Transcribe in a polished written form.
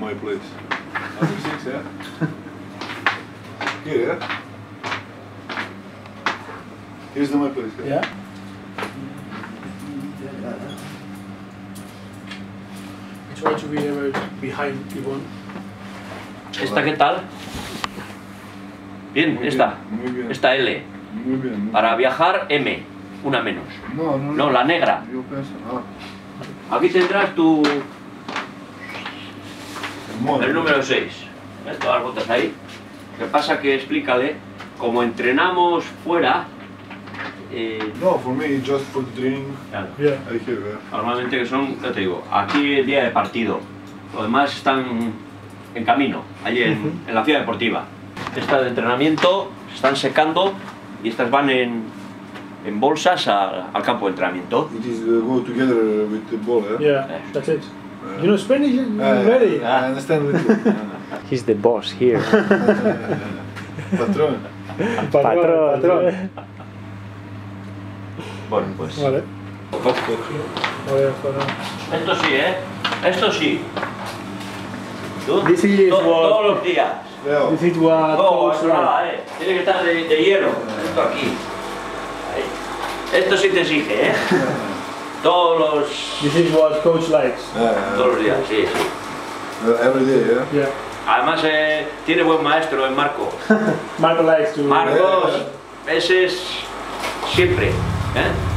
my place. After 6, yeah? Here, yeah? Here's my place, yeah? Yeah. Try to be behind Yvonne. ¿Esta qué tal? Bien, esta. Muy bien. Esta L. Muy bien. Para viajar, M. Una menos. No, la negra. Yo pienso, Aquí tendrás tu... mono. el número 6. Todas las botas ahí. Lo que pasa que explícale, como entrenamos fuera... No, for me, just for the training, claro, Yeah. I have, yeah. normalmente que son, ya te digo, aquí el día de partido. Los demás están en camino, allí en la ciudad deportiva. Estas de entrenamiento se están secando y estas van en bolsas al campo de entrenamiento. It is go together with the ball, yeah? Yeah, that's it. You know Spanish? Ready? I understand with you. He's the boss here. Patrón. Patrón. Bueno, pues... Vale. Esto sí, ¿eh? Esto sí. ¿Tú? This is what- Todos los días. Leo. This is what No, coach eso nada, tiene que estar de hielo. Esto aquí. Ahí. Esto sí te exige, ¿eh? Todos This is what coach likes. los días, sí, sí. Every day, yeah? Yeah. Además, tiene buen maestro en Marco. Marco likes to. Marcos, ese es siempre, ¿eh?